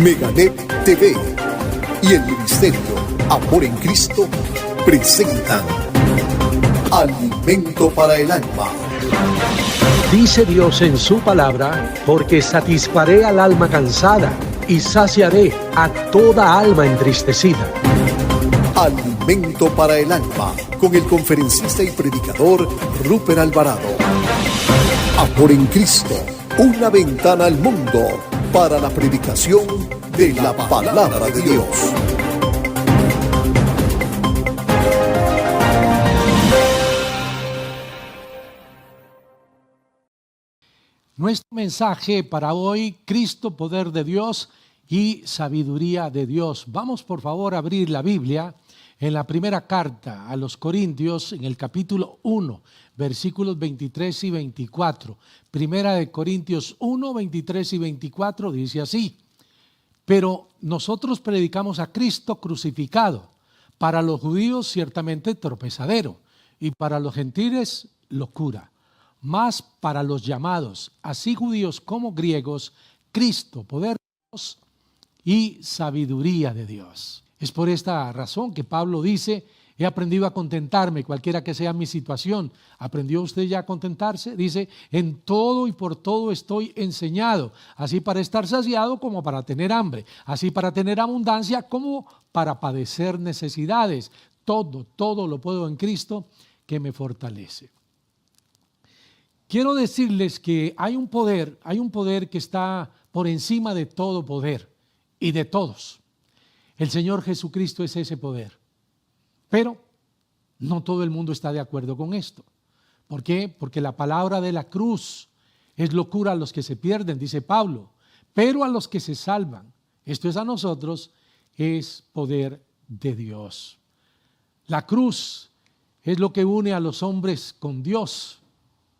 Meganet TV y el Ministerio Amor en Cristo presentan Alimento para el Alma. Dice Dios en su palabra, porque satisfaré al alma cansada y saciaré a toda alma entristecida. Alimento para el Alma, con el conferencista y predicador Rupert Alvarado. Amor en Cristo, una ventana al mundo para la predicación de la palabra de Dios. Nuestro mensaje para hoy: Cristo, poder de Dios y sabiduría de Dios. Vamos por favor a abrir la Biblia en la primera carta a los Corintios, en el capítulo 1, versículos 23 y 24. Primera de Corintios 1, 23 y 24 dice así: pero nosotros predicamos a Cristo crucificado, para los judíos ciertamente tropezadero, y para los gentiles locura. Mas para los llamados, así judíos como griegos, Cristo, poder de Dios y sabiduría de Dios. Es por esta razón que Pablo dice: he aprendido a contentarme, cualquiera que sea mi situación. ¿Aprendió usted ya a contentarse? Dice: en todo y por todo estoy enseñado, así para estar saciado como para tener hambre, así para tener abundancia como para padecer necesidades. Todo lo puedo en Cristo que me fortalece. Quiero decirles que hay un poder que está por encima de todo poder y de todos. El Señor Jesucristo es ese poder. Pero no todo el mundo está de acuerdo con esto. ¿Por qué? Porque la palabra de la cruz es locura a los que se pierden, dice Pablo, pero a los que se salvan, esto es a nosotros, es poder de Dios. La cruz es lo que une a los hombres con Dios,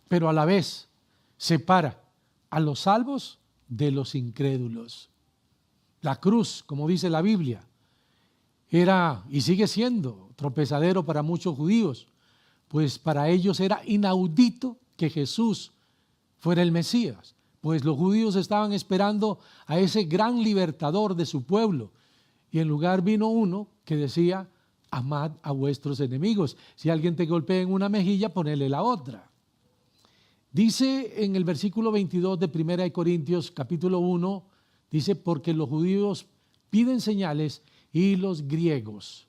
pero a la vez separa a los salvos de los incrédulos. La cruz, como dice la Biblia, era y sigue siendo tropezadero para muchos judíos, pues para ellos era inaudito que Jesús fuera el Mesías, pues los judíos estaban esperando a ese gran libertador de su pueblo, y en lugar vino uno que decía: amad a vuestros enemigos, si alguien te golpea en una mejilla, ponele la otra. Dice en el versículo 22 de 1 Corintios capítulo 1, dice: porque los judíos piden señales y los griegos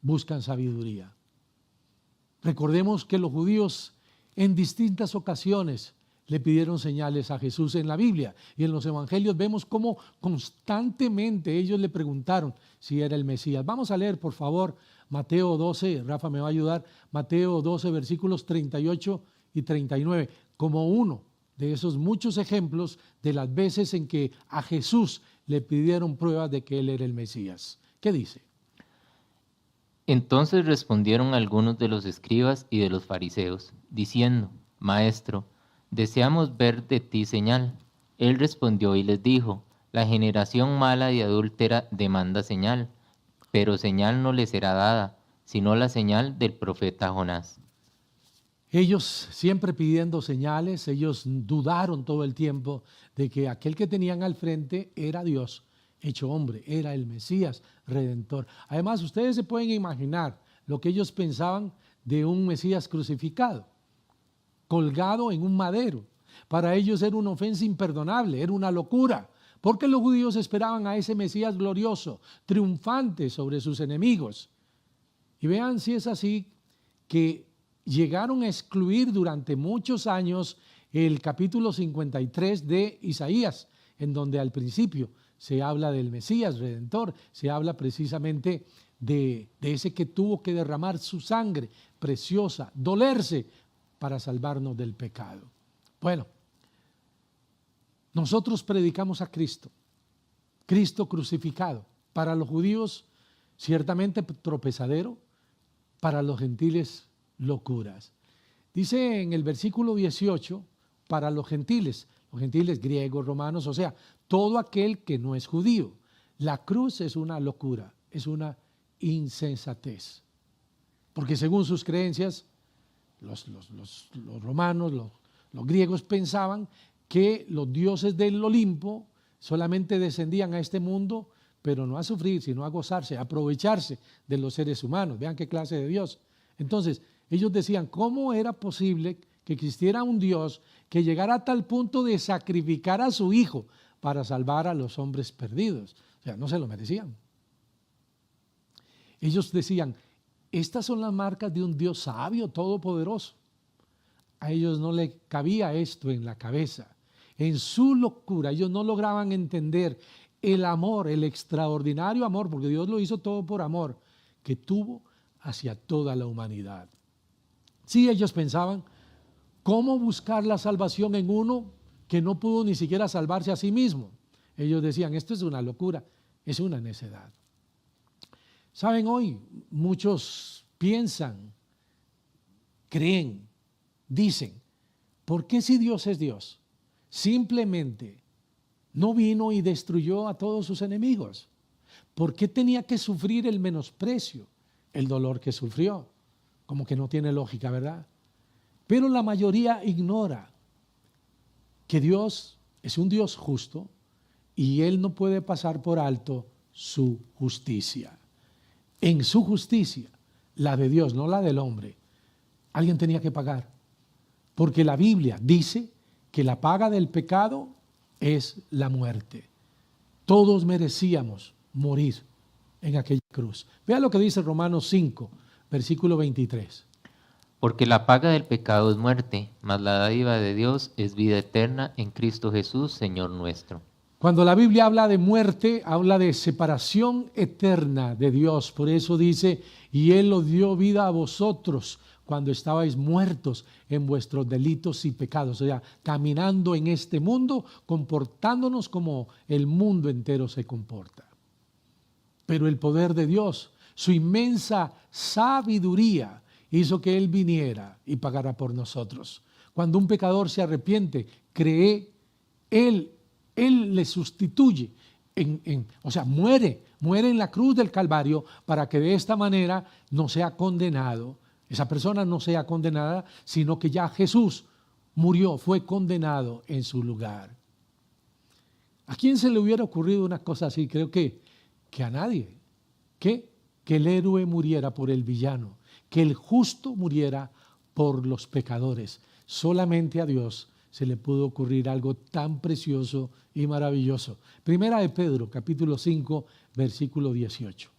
buscan sabiduría. Recordemos que los judíos en distintas ocasiones le pidieron señales a Jesús en la Biblia, y en los evangelios vemos cómo constantemente ellos le preguntaron si era el Mesías. Vamos a leer por favor Mateo 12, Rafa me va a ayudar, Mateo 12 versículos 38 y 39, como uno de esos muchos ejemplos de las veces en que a Jesús le pidieron pruebas de que Él era el Mesías. ¿Qué dice? Entonces respondieron algunos de los escribas y de los fariseos, diciendo: Maestro, deseamos ver de ti señal. Él respondió y les dijo: la generación mala y adúltera demanda señal, pero señal no le será dada, sino la señal del profeta Jonás. Ellos siempre pidiendo señales, ellos dudaron todo el tiempo de que aquel que tenían al frente era Dios hecho hombre, era el Mesías Redentor. Además, ustedes se pueden imaginar lo que ellos pensaban de un Mesías crucificado, colgado en un madero. Para ellos era una ofensa imperdonable, era una locura, porque los judíos esperaban a ese Mesías glorioso, triunfante sobre sus enemigos. Y vean si es así que llegaron a excluir durante muchos años el capítulo 53 de Isaías, en donde al principio se habla del Mesías Redentor, se habla precisamente de ese que tuvo que derramar su sangre preciosa, dolerse para salvarnos del pecado. Bueno, nosotros predicamos a Cristo, Cristo crucificado, para los judíos ciertamente tropezadero, para los gentiles locuras. Dice en el versículo 18, para los gentiles griegos, romanos, o sea, todo aquel que no es judío. La cruz es una locura, es una insensatez, porque según sus creencias, los romanos, los griegos pensaban que los dioses del Olimpo solamente descendían a este mundo, pero no a sufrir, sino a gozarse, a aprovecharse de los seres humanos. Vean qué clase de Dios. Entonces, ellos decían, ¿cómo era posible que existiera un Dios que llegara a tal punto de sacrificar a su Hijo para salvar a los hombres perdidos? O sea, no se lo merecían. Ellos decían, estas son las marcas de un Dios sabio, todopoderoso. A ellos no le cabía esto en la cabeza. En su locura, ellos no lograban entender el amor, el extraordinario amor, porque Dios lo hizo todo por amor, que tuvo hacia toda la humanidad. Sí, ellos pensaban, ¿cómo buscar la salvación en uno que no pudo ni siquiera salvarse a sí mismo? Ellos decían, esto es una locura, es una necedad. Saben, hoy muchos piensan, creen, dicen, ¿por qué si Dios es Dios? Simplemente no vino y destruyó a todos sus enemigos. ¿Por qué tenía que sufrir el menosprecio, el dolor que sufrió? Como que no tiene lógica, ¿verdad? Pero la mayoría ignora que Dios es un Dios justo y Él no puede pasar por alto su justicia. En su justicia, la de Dios, no la del hombre, alguien tenía que pagar. Porque la Biblia dice que la paga del pecado es la muerte. Todos merecíamos morir en aquella cruz. Vea lo que dice Romanos 5, versículo 23. Porque la paga del pecado es muerte, mas la dádiva de Dios es vida eterna en Cristo Jesús, Señor nuestro. Cuando la Biblia habla de muerte, habla de separación eterna de Dios. Por eso dice, y Él os dio vida a vosotros cuando estabais muertos en vuestros delitos y pecados. O sea, caminando en este mundo, comportándonos como el mundo entero se comporta. Pero el poder de Dios, su inmensa sabiduría, hizo que Él viniera y pagara por nosotros. Cuando un pecador se arrepiente, cree, Él le sustituye, o sea, muere en la cruz del Calvario para que de esta manera no sea condenado. Esa persona no sea condenada, sino que ya Jesús murió, fue condenado en su lugar. ¿A quién se le hubiera ocurrido una cosa así? Creo que a nadie. Que el héroe muriera por el villano, que el justo muriera por los pecadores. Solamente a Dios se le pudo ocurrir algo tan precioso y maravilloso. Primera de Pedro, capítulo 5, versículo 18.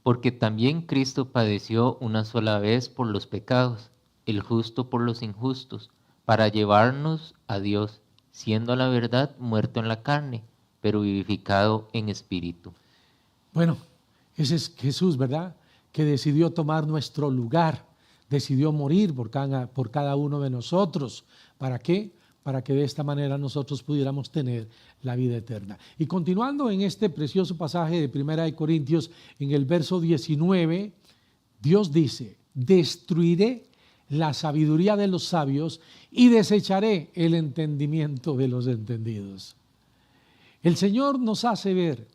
Porque también Cristo padeció una sola vez por los pecados, el justo por los injustos, para llevarnos a Dios, siendo a la verdad muerto en la carne, pero vivificado en espíritu. Bueno, ese es Jesús, ¿verdad? Que decidió tomar nuestro lugar, decidió morir por cada uno de nosotros. ¿Para qué? Para que de esta manera nosotros pudiéramos tener la vida eterna. Y continuando en este precioso pasaje de Primera de Corintios, en el verso 19, Dios dice, destruiré la sabiduría de los sabios y desecharé el entendimiento de los entendidos. El Señor nos hace ver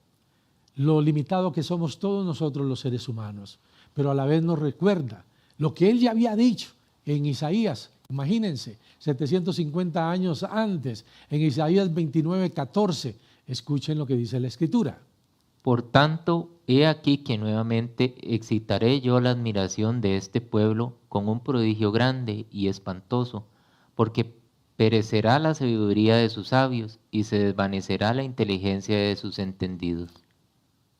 lo limitado que somos todos nosotros los seres humanos, pero a la vez nos recuerda lo que Él ya había dicho en Isaías. Imagínense, 750 años antes, en Isaías 29:14, escuchen lo que dice la Escritura. Por tanto, he aquí que nuevamente excitaré yo la admiración de este pueblo con un prodigio grande y espantoso, porque perecerá la sabiduría de sus sabios y se desvanecerá la inteligencia de sus entendidos.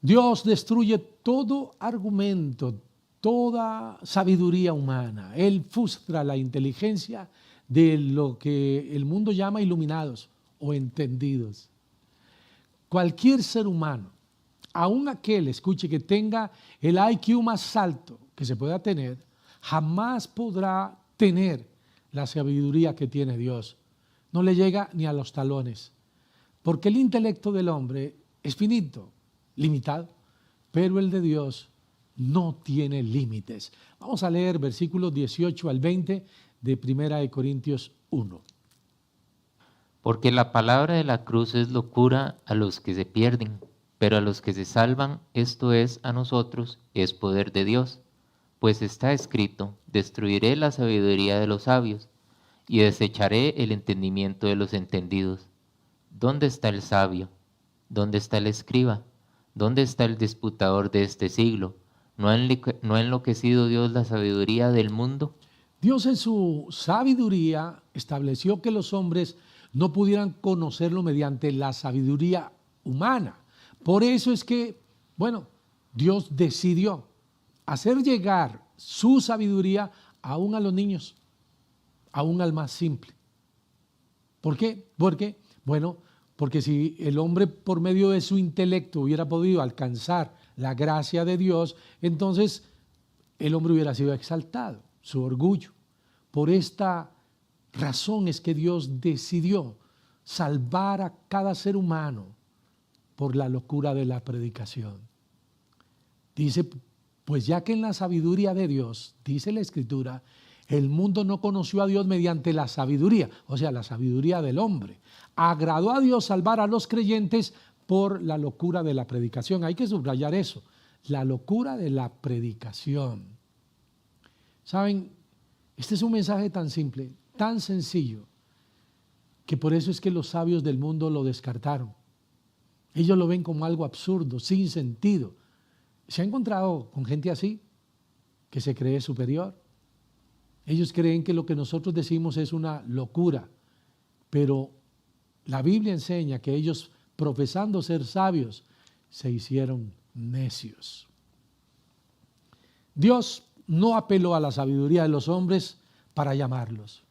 Dios destruye todo argumento, toda sabiduría humana. Él frustra la inteligencia de lo que el mundo llama iluminados o entendidos. Cualquier ser humano, aun aquel, escuche, que tenga el IQ más alto que se pueda tener, jamás podrá tener la sabiduría que tiene Dios. No le llega ni a los talones, porque el intelecto del hombre es finito, limitado, pero el de Dios no tiene límites. Vamos a leer versículos 18 al 20 de Primera de Corintios 1. Porque la palabra de la cruz es locura a los que se pierden, pero a los que se salvan, esto es, a nosotros, es poder de Dios. Pues está escrito, destruiré la sabiduría de los sabios, y desecharé el entendimiento de los entendidos. ¿Dónde está el sabio? ¿Dónde está el escriba? ¿Dónde está el disputador de este siglo? ¿No ha enloquecido Dios la sabiduría del mundo? Dios en su sabiduría estableció que los hombres no pudieran conocerlo mediante la sabiduría humana. Por eso es que, bueno, Dios decidió hacer llegar su sabiduría aún a los niños, aún al más simple. ¿Por qué? Porque si el hombre por medio de su intelecto hubiera podido alcanzar la gracia de Dios, entonces el hombre hubiera sido exaltado, su orgullo. Por esta razón es que Dios decidió salvar a cada ser humano por la locura de la predicación. Dice, pues ya que en la sabiduría de Dios, dice la Escritura, el mundo no conoció a Dios mediante la sabiduría, o sea, la sabiduría del hombre. Agradó a Dios salvar a los creyentes por la locura de la predicación. Hay que subrayar eso, la locura de la predicación. ¿Saben? Este es un mensaje tan simple, tan sencillo, que por eso es que los sabios del mundo lo descartaron. Ellos lo ven como algo absurdo, sin sentido. ¿Se ha encontrado con gente así, que se cree superior? Ellos creen que lo que nosotros decimos es una locura, pero la Biblia enseña que ellos, profesando ser sabios, se hicieron necios. Dios no apeló a la sabiduría de los hombres para llamarlos,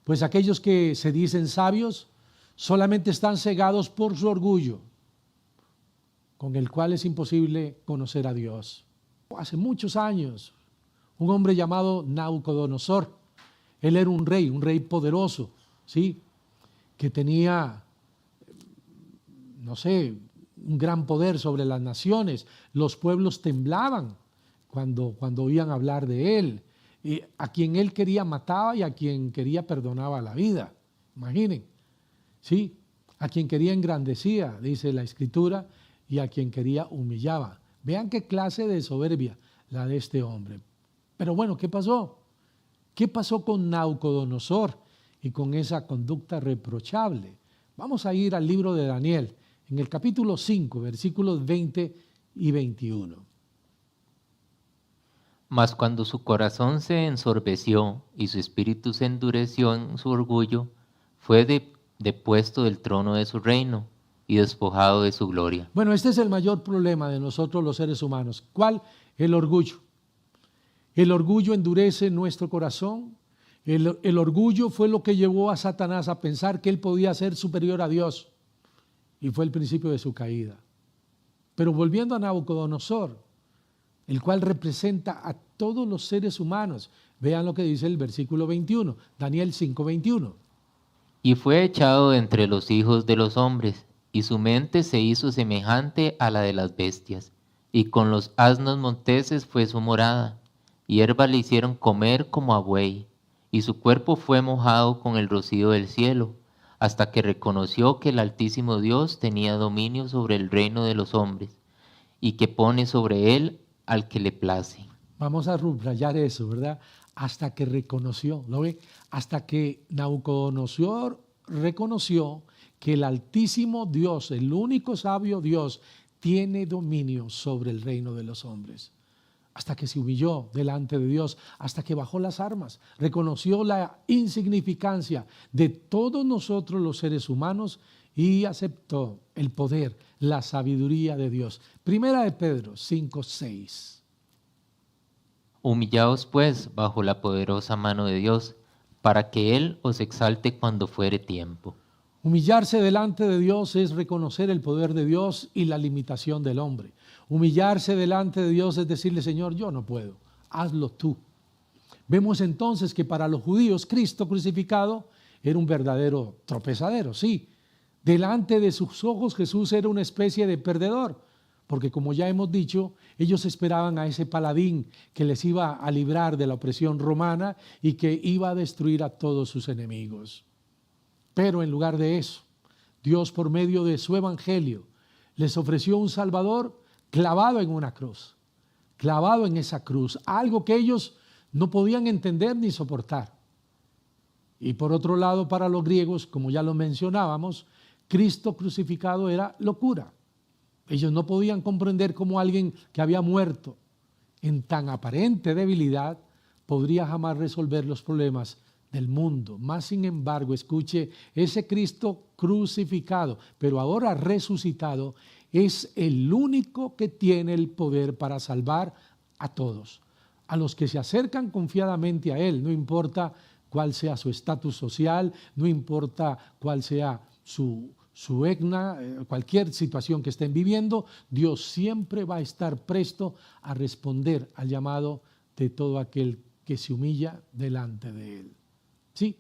pues aquellos que se dicen sabios solamente están cegados por su orgullo, con el cual es imposible conocer a Dios. Hace muchos años, un hombre llamado Nabucodonosor, él era un rey poderoso, ¿sí? Que tenía, no sé, un gran poder sobre las naciones. Los pueblos temblaban cuando oían hablar de él. Y a quien él quería mataba y a quien quería perdonaba la vida. Imaginen, ¿sí? A quien quería engrandecía, dice la Escritura, y a quien quería humillaba. Vean qué clase de soberbia la de este hombre. Pero bueno, ¿qué pasó? ¿Qué pasó con Nabucodonosor y con esa conducta reprochable? Vamos a ir al libro de Daniel, en el capítulo 5, versículos 20 y 21. Mas cuando su corazón se ensorbeció y su espíritu se endureció en su orgullo, fue depuesto del trono de su reino y despojado de su gloria. Bueno, este es el mayor problema de nosotros los seres humanos. ¿Cuál? El orgullo. El orgullo endurece nuestro corazón. El orgullo fue lo que llevó a Satanás a pensar que él podía ser superior a Dios. Y fue el principio de su caída. Pero volviendo a Nabucodonosor, el cual representa a todos los seres humanos. Vean lo que dice el versículo 21, Daniel 5:21. Y fue echado de entre los hijos de los hombres, y su mente se hizo semejante a la de las bestias, y con los asnos monteses fue su morada. Hierba le hicieron comer como a buey, y su cuerpo fue mojado con el rocío del cielo, hasta que reconoció que el Altísimo Dios tenía dominio sobre el reino de los hombres, y que pone sobre él al que le place. Vamos a subrayar eso, ¿verdad? Hasta que reconoció, ¿lo ve? Hasta que Nabucodonosor reconoció que el Altísimo Dios, el único sabio Dios, tiene dominio sobre el reino de los hombres. Hasta que se humilló delante de Dios, hasta que bajó las armas, reconoció la insignificancia de todos nosotros los seres humanos y aceptó el poder, la sabiduría de Dios. Primera de Pedro 5:6. Humillaos pues bajo la poderosa mano de Dios, para que Él os exalte cuando fuere tiempo. Humillarse delante de Dios es reconocer el poder de Dios y la limitación del hombre. Humillarse delante de Dios es decirle, Señor, yo no puedo, hazlo tú. Vemos entonces que para los judíos Cristo crucificado era un verdadero tropezadero, sí. Delante de sus ojos Jesús era una especie de perdedor, porque como ya hemos dicho, ellos esperaban a ese paladín que les iba a librar de la opresión romana y que iba a destruir a todos sus enemigos. Pero en lugar de eso, Dios por medio de su evangelio les ofreció un Salvador clavado en una cruz, clavado en esa cruz, algo que ellos no podían entender ni soportar. Y por otro lado, para los griegos, como ya lo mencionábamos, Cristo crucificado era locura. Ellos no podían comprender cómo alguien que había muerto en tan aparente debilidad podría jamás resolver los problemas del mundo. Más sin embargo, escuche, ese Cristo crucificado, pero ahora resucitado, es el único que tiene el poder para salvar a todos. A los que se acercan confiadamente a Él, no importa cuál sea su estatus social, no importa cuál sea su etnia, cualquier situación que estén viviendo, Dios siempre va a estar presto a responder al llamado de todo aquel que se humilla delante de Él. Sí,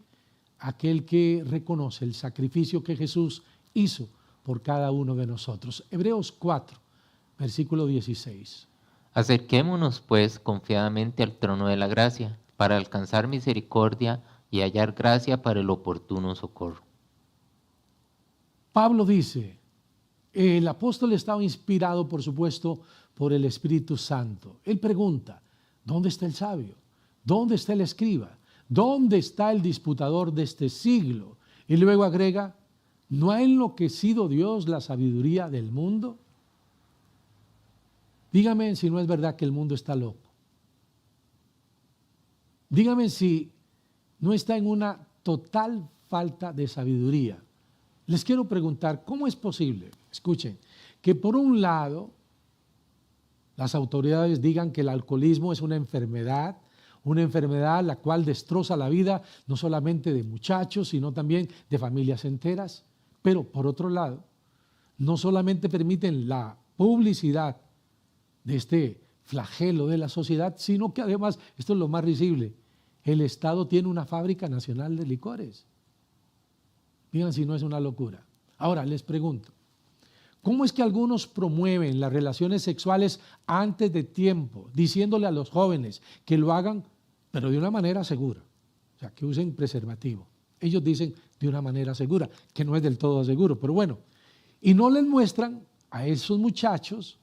aquel que reconoce el sacrificio que Jesús hizo por cada uno de nosotros. Hebreos 4, versículo 16. Acerquémonos pues confiadamente al trono de la gracia, para alcanzar misericordia y hallar gracia para el oportuno socorro. Pablo dice, el apóstol estaba inspirado, por supuesto, por el Espíritu Santo. Él pregunta, ¿dónde está el sabio? ¿Dónde está el escriba? ¿Dónde está el disputador de este siglo? Y luego agrega, ¿no ha enloquecido Dios la sabiduría del mundo? Dígame si no es verdad que el mundo está loco. Dígame si no está en una total falta de sabiduría. Les quiero preguntar, ¿cómo es posible? Escuchen, que por un lado las autoridades digan que el alcoholismo es una enfermedad la cual destroza la vida no solamente de muchachos, sino también de familias enteras. Pero por otro lado, no solamente permiten la publicidad de este flagelo de la sociedad, sino que además, esto es lo más risible, el Estado tiene una fábrica nacional de licores. Digan si no es una locura. Ahora les pregunto, ¿cómo es que algunos promueven las relaciones sexuales antes de tiempo, diciéndole a los jóvenes que lo hagan, pero de una manera segura? O sea, que usen preservativo. Ellos dicen de una manera segura, que no es del todo seguro, pero bueno. Y no les muestran a esos muchachos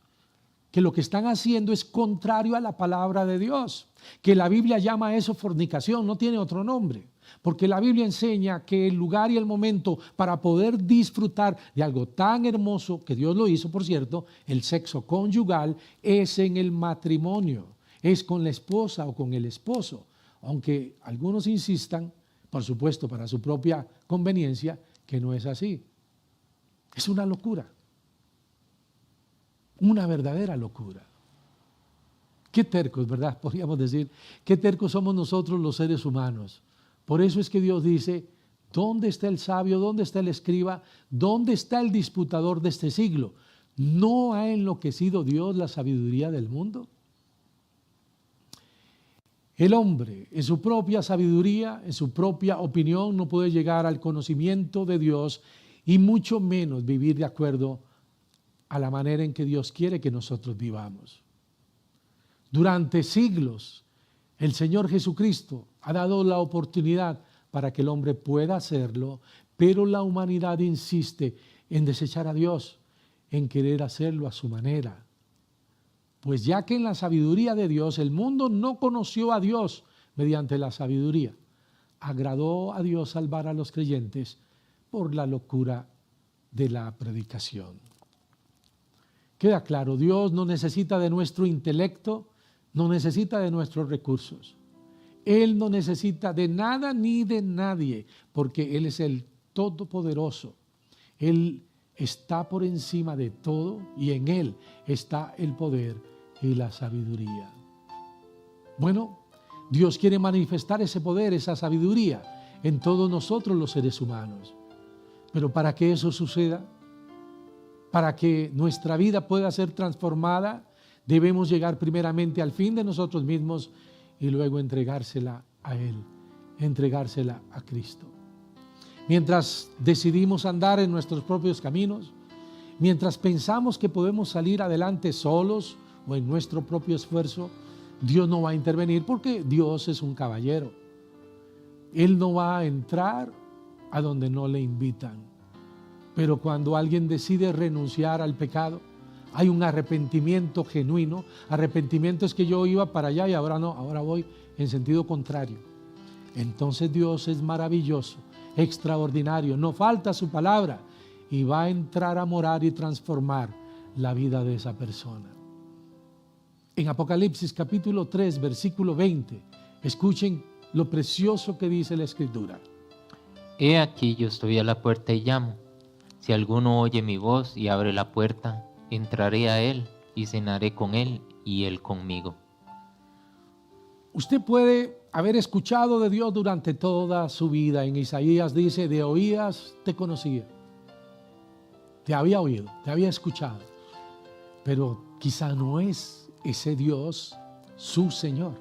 que lo que están haciendo es contrario a la palabra de Dios, que la Biblia llama a eso fornicación, no tiene otro nombre. Porque la Biblia enseña que el lugar y el momento para poder disfrutar de algo tan hermoso, que Dios lo hizo, por cierto, el sexo conyugal, es en el matrimonio, es con la esposa o con el esposo. Aunque algunos insistan, por supuesto, para su propia conveniencia, que no es así. Es una locura, una verdadera locura. Qué tercos, ¿verdad? Podríamos decir, qué tercos somos nosotros los seres humanos. Por eso es que Dios dice, ¿dónde está el sabio? ¿Dónde está el escriba? ¿Dónde está el disputador de este siglo? ¿No ha enloquecido Dios la sabiduría del mundo? El hombre, en su propia sabiduría, en su propia opinión, no puede llegar al conocimiento de Dios y mucho menos vivir de acuerdo a la manera en que Dios quiere que nosotros vivamos. Durante siglos, el Señor Jesucristo ha dado la oportunidad para que el hombre pueda hacerlo, pero la humanidad insiste en desechar a Dios, en querer hacerlo a su manera. Pues ya que en la sabiduría de Dios el mundo no conoció a Dios mediante la sabiduría, agradó a Dios salvar a los creyentes por la locura de la predicación. Queda claro, Dios no necesita de nuestro intelecto, no necesita de nuestros recursos. Él no necesita de nada ni de nadie, porque Él es el Todopoderoso. Él está por encima de todo y en Él está el poder y la sabiduría. Bueno, Dios quiere manifestar ese poder, esa sabiduría en todos nosotros los seres humanos. Pero para que eso suceda, para que nuestra vida pueda ser transformada, debemos llegar primeramente al fin de nosotros mismos y luego entregársela a Él, entregársela a Cristo. Mientras decidimos andar en nuestros propios caminos, mientras pensamos que podemos salir adelante solos o en nuestro propio esfuerzo, Dios no va a intervenir porque Dios es un caballero. Él no va a entrar a donde no le invitan. Pero cuando alguien decide renunciar al pecado, hay un arrepentimiento genuino. Arrepentimiento es que yo iba para allá y ahora no, ahora voy en sentido contrario. Entonces Dios es maravilloso, extraordinario, no falta su palabra. y va a entrar a morar y transformar la vida de esa persona. En Apocalipsis capítulo 3, versículo 20, escuchen lo precioso que dice la Escritura. He aquí yo estoy a la puerta y llamo. Si alguno oye mi voz y abre la puerta, entraré a él y cenaré con él y él conmigo. Usted puede haber escuchado de Dios durante toda su vida. En Isaías dice, de oídas te conocía. Te había oído, te había escuchado. Pero quizá no es ese Dios su Señor.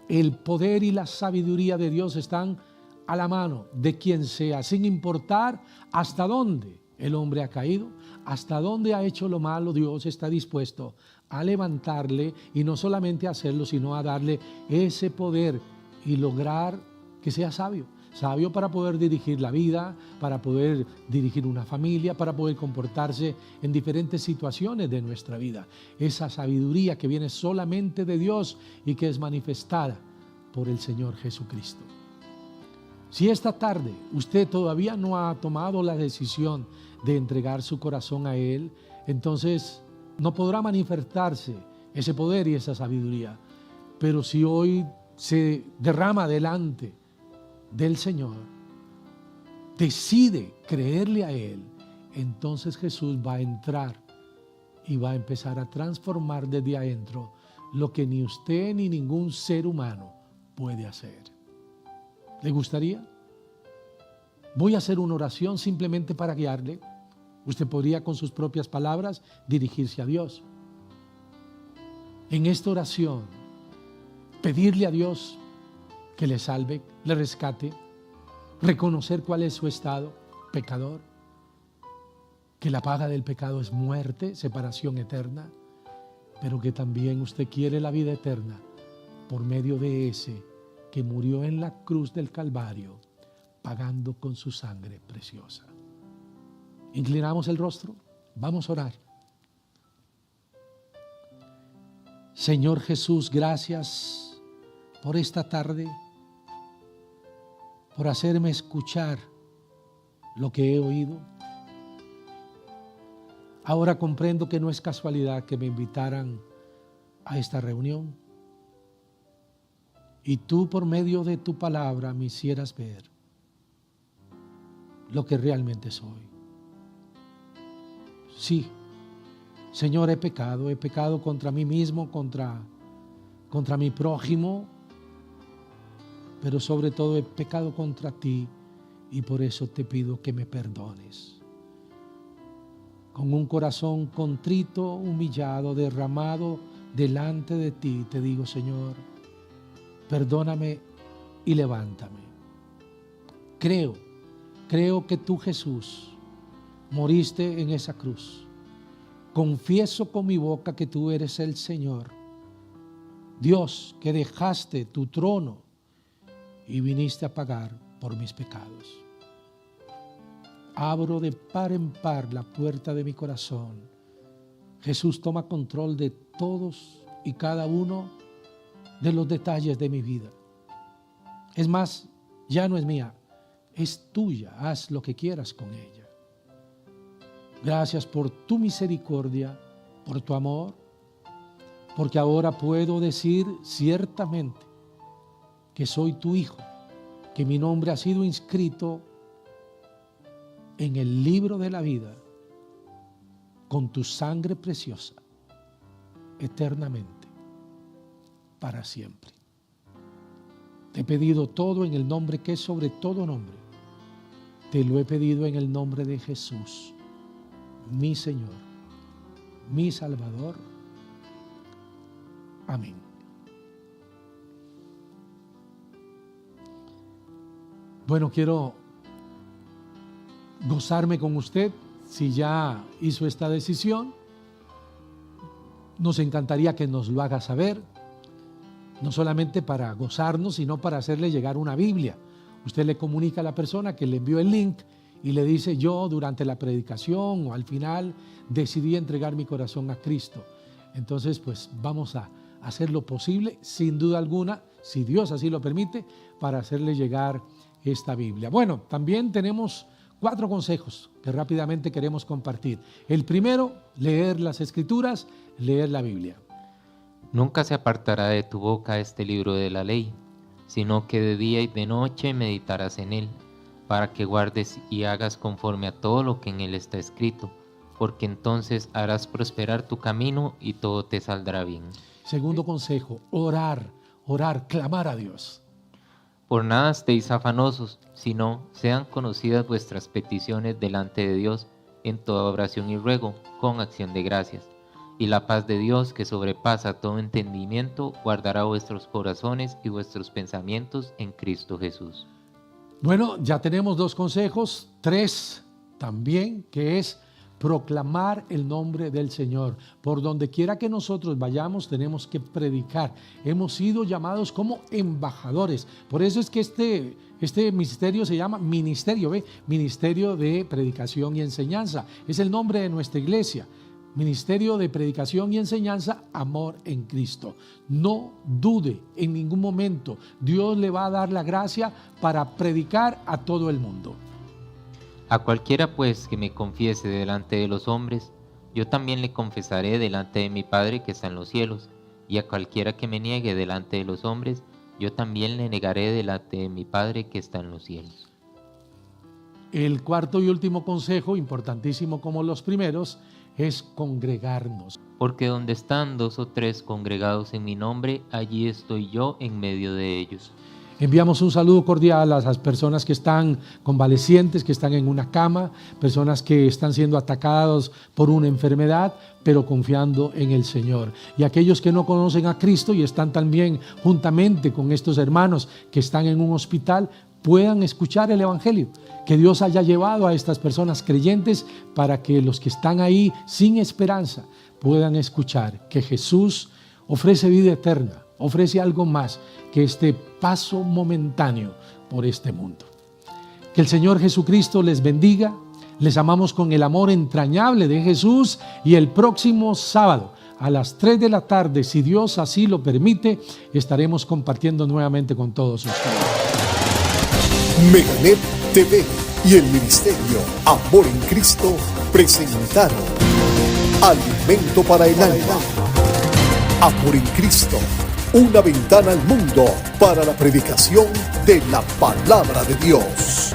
El poder y la sabiduría de Dios están a la mano de quien sea, sin importar hasta dónde el hombre ha caído, hasta dónde ha hecho lo malo. Dios está dispuesto a levantarle y no solamente a hacerlo, sino a darle ese poder y lograr que sea sabio. Sabio para poder dirigir la vida, para poder dirigir una familia, para poder comportarse en diferentes situaciones de nuestra vida. Esa sabiduría que viene solamente de Dios y que es manifestada por el Señor Jesucristo. Si esta tarde usted todavía no ha tomado la decisión de entregar su corazón a Él, entonces no podrá manifestarse ese poder y esa sabiduría. Pero si hoy se derrama delante del Señor, decide creerle a Él, entonces Jesús va a entrar y va a empezar a transformar desde adentro lo que ni usted ni ningún ser humano puede hacer. ¿Le gustaría? Voy a hacer una oración simplemente para guiarle. Usted podría con sus propias palabras dirigirse a Dios. En esta oración, pedirle a Dios que le salve, le rescate, reconocer cuál es su estado, pecador, que la paga del pecado es muerte, separación eterna, pero que también usted quiere la vida eterna por medio de ese que murió en la cruz del Calvario, pagando con su sangre preciosa. Inclinamos el rostro, vamos a orar. Señor Jesús, gracias por esta tarde, por hacerme escuchar lo que he oído. Ahora comprendo que no es casualidad que me invitaran a esta reunión y tú por medio de tu palabra me hicieras ver lo que realmente soy. Sí, Señor, he pecado contra mí mismo, contra mi prójimo, pero sobre todo he pecado contra ti y por eso te pido que me perdones. Con un corazón contrito, humillado, derramado delante de ti, te digo, Señor, perdóname y levántame. Creo que tú, Jesús, moriste en esa cruz. Confieso con mi boca que tú eres el Señor, Dios, que dejaste tu trono y viniste a pagar por mis pecados. Abro de par en par la puerta de mi corazón. Jesús, toma control de todos y cada uno de los detalles de mi vida. Es más, ya no es mía, es tuya. Haz lo que quieras con ella. Gracias por tu misericordia, por tu amor, porque ahora puedo decir ciertamente que soy tu hijo, que mi nombre ha sido inscrito en el libro de la vida con tu sangre preciosa, eternamente, para siempre. Te he pedido todo en el nombre que es sobre todo nombre. Te lo he pedido en el nombre de Jesús, mi Señor, mi Salvador. Amén. Bueno, quiero gozarme con usted si ya hizo esta decisión. Nos encantaría que nos lo haga saber, no solamente para gozarnos, sino para hacerle llegar una Biblia. Usted le comunica a la persona que le envió el link y le dice: yo durante la predicación o al final decidí entregar mi corazón a Cristo. Entonces, pues vamos a hacer lo posible, sin duda alguna, si Dios así lo permite, para hacerle llegar esta Biblia. Bueno, también tenemos 4 consejos que rápidamente queremos compartir. El primero, leer las Escrituras, leer la Biblia. Nunca se apartará de tu boca este libro de la ley, sino que de día y de noche meditarás en él, para que guardes y hagas conforme a todo lo que en él está escrito, porque entonces harás prosperar tu camino y todo te saldrá bien. Segundo consejo, orar, clamar a Dios. Por nada estéis afanosos, sino sean conocidas vuestras peticiones delante de Dios en toda oración y ruego, con acción de gracias. Y la paz de Dios, que sobrepasa todo entendimiento, guardará vuestros corazones y vuestros pensamientos en Cristo Jesús. Bueno, ya tenemos 2 consejos, 3 también, que es proclamar el nombre del Señor. Por donde quiera que nosotros vayamos, tenemos que predicar. Hemos sido llamados como embajadores. Por eso es que este ministerio se llama ministerio, ¿ve? Ministerio de Predicación y Enseñanza. Es el nombre de nuestra iglesia. Ministerio de Predicación y Enseñanza, Amor en Cristo. No dude en ningún momento. Dios le va a dar la gracia para predicar a todo el mundo. A cualquiera pues que me confiese delante de los hombres, yo también le confesaré delante de mi Padre que está en los cielos. Y a cualquiera que me niegue delante de los hombres, yo también le negaré delante de mi Padre que está en los cielos. El cuarto y último consejo, importantísimo como los primeros, es congregarnos. Porque donde están 2 o 3 congregados en mi nombre, allí estoy yo en medio de ellos. Enviamos un saludo cordial a las personas que están convalecientes, que están en una cama, personas que están siendo atacados por una enfermedad, pero confiando en el Señor. Y aquellos que no conocen a Cristo y están también juntamente con estos hermanos que están en un hospital, puedan escuchar el Evangelio, que Dios haya llevado a estas personas creyentes para que los que están ahí sin esperanza puedan escuchar que Jesús ofrece vida eterna, ofrece algo más que este paso momentáneo por este mundo. Que el Señor Jesucristo les bendiga, les amamos con el amor entrañable de Jesús y el próximo sábado a las 3 de la tarde, si Dios así lo permite, estaremos compartiendo nuevamente con todos ustedes. Meganet TV y el Ministerio Amor en Cristo presentaron Alimento para el Alma. Amor en Cristo, una ventana al mundo para la predicación de la palabra de Dios.